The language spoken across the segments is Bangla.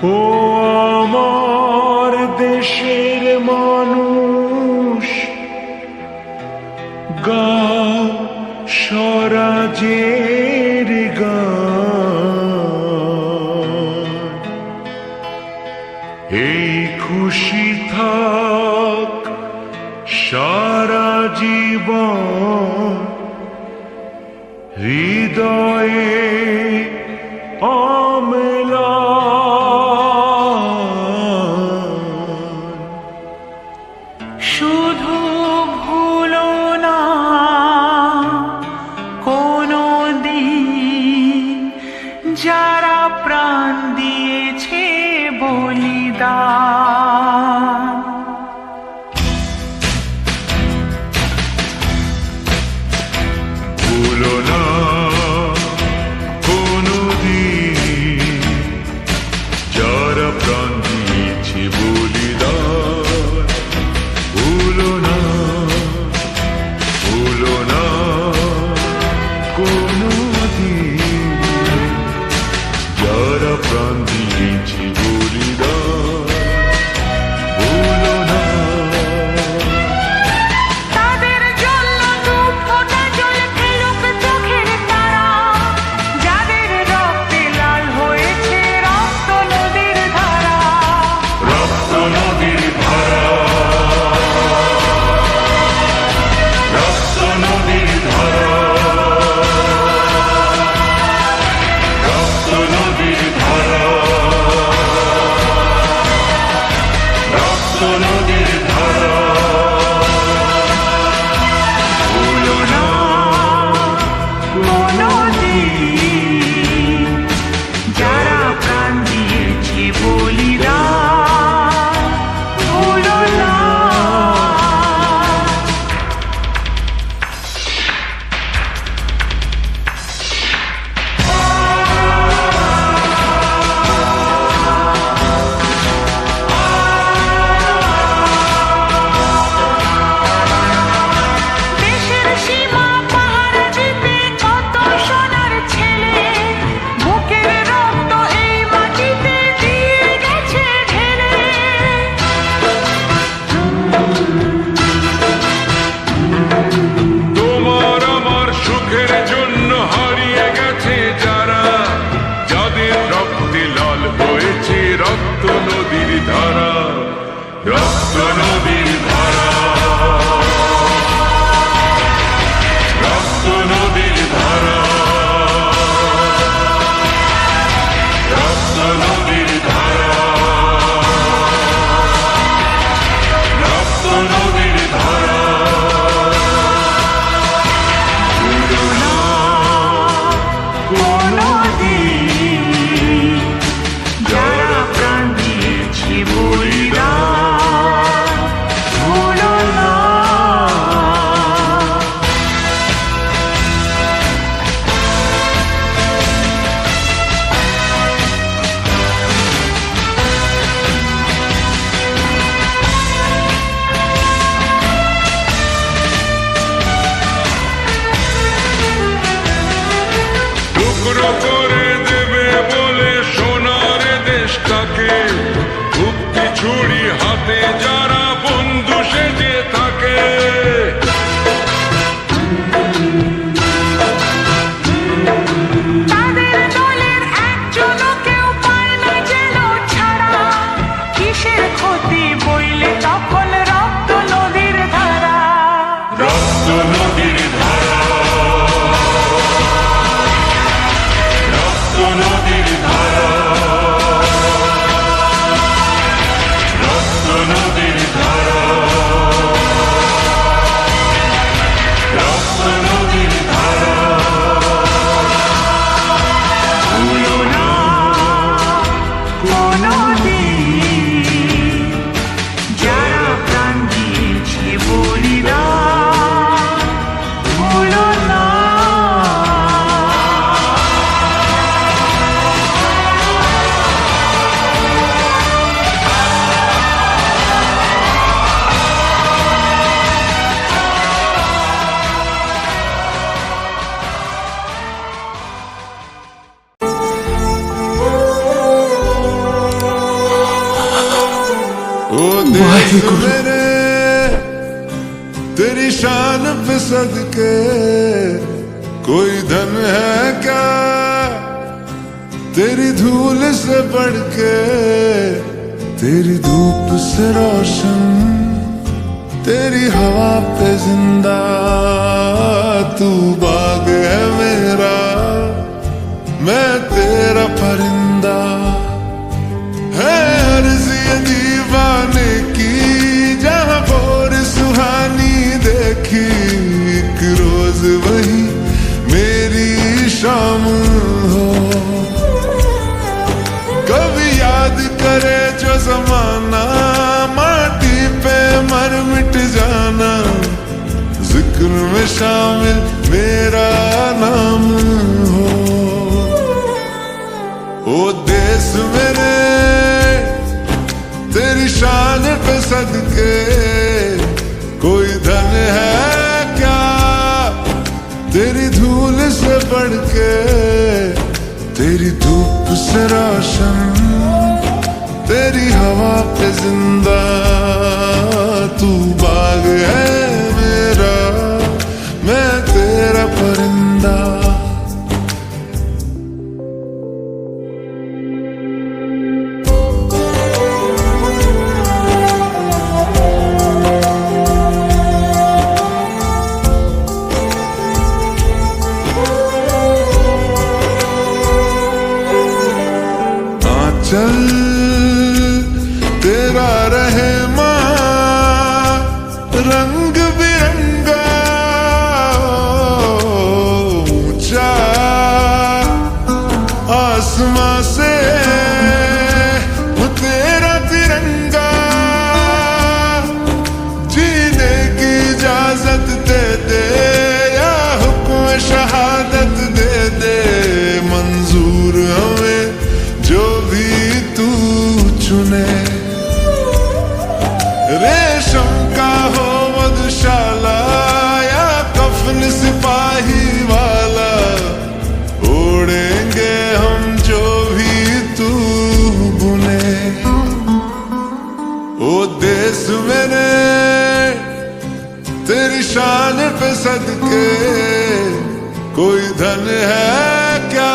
ও আমার দেশের মানুষ, গাও স্বরাজের গান। এই খুশি থাক সারা জীবন হৃদয়ে অম্লান। শুধু ভুলো না কোনো দিন যারা প্রাণ দিয়েছে বলিদান। ভুলো না কোনো দিন যারা প্রাণ দিয়েছে বলিদান। ভুলো না, ভুলো না কোনো দিন যারা প্রাণ দিয়েছে বলিদান। ভুলো না। তাদের জন্য দু ফোঁটা জল ফেলুক চোখের তারা, যাদের রক্তে লাল হয়েছে রক্ত নদীর ধারা। রক্ত নদীর ধারা, রক্ত নদীর ধারা, রক্ত নদীর ধারা, রক্ত নদীর ধারা। ভুলো না কোনো দিন যারা প্রাণ দিয়েছে বলিদান। ভুলো না। দেশের সীমা পাহাড় জিতে কত সোনার ছেলে, বুকের রক্ত এই মাটিতে দিয়ে গেছে ঢেলে। তোমার আমার সুখের জন্য হারিয়ে গেছে যারা, যাদের রক্তে লাল হয়েছে রক্ত নদীর ধারা। রক্ত নদীর ধারা, রক্ত নদীর ধারা, রক্ত নদীর ধারা, রক্ত নদীর ধারা। ভুলো না কোনো দিন যারা প্রাণ দিয়েছে বলিদান। ভুলো না। টুকরো করে দেবে বলে সোনার দেশটাকে, মুক্তি ছুরি হাতে যারা বন্ধু সেজে থাকে। তাদের দলের একজনও কেউ পায় না যেন ছাড়া, কিসের ক্ষতি বইলে তখন রক্ত নদীর ধারা। রক্ত নদীর ধারা, রক্ত নদীর ধারা, রক্ত নদীর ধারা, রক্ত নদীর ধারা। ভুলো না কোনো দিন যারা প্রাণ দিয়েছে বলিদান। रखे गुरु। मेरे तेरी शान पे सदके कोई धन है क्या तेरी धूल से बढ़ के, तेरी धूप से रोशन, तेरी हवा पे जिंदा, तू बाग है मेरा, मैं तेरा परिंदा। है अर्ज़ ये दीवाने की जहां भोर सुहानी देखी, एक रोज वही मेरी शाम हो। कभी याद करे जो जमाना, माटी पे मर मिट जाना, जिक्र में शामिल मेरा नाम हो। ओ देश मेरे तेरी शान पे सदके कोई धन है क्या तेरी धूल से बढ़ के, तेरी धूप से रोशन, तेरी हवा पे जिंदा, तू बाग है मेरा, मैं तेरा परिंदा। चल तेरा रहे माँ रंग बिरंगा, ऊंचा आसमां से वो तेरा तिरंगा, जीने की इजाजत दे दे या हुक्म शहादत दे दे, मंजूर हमें जो भी तू चुने। रेशम का हो मधुशाला या कफन सिपाही वाला, ओढ़ेंगे हम जो भी तू बुने। ओ देश मेरे तेरी शान पे सदके कोई धन है क्या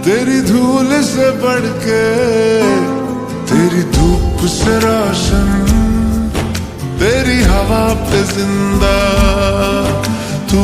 तेरी धूल से बढ़ के, तेरी धूप से रोशन, तेरी हवा पे जिंदा, तू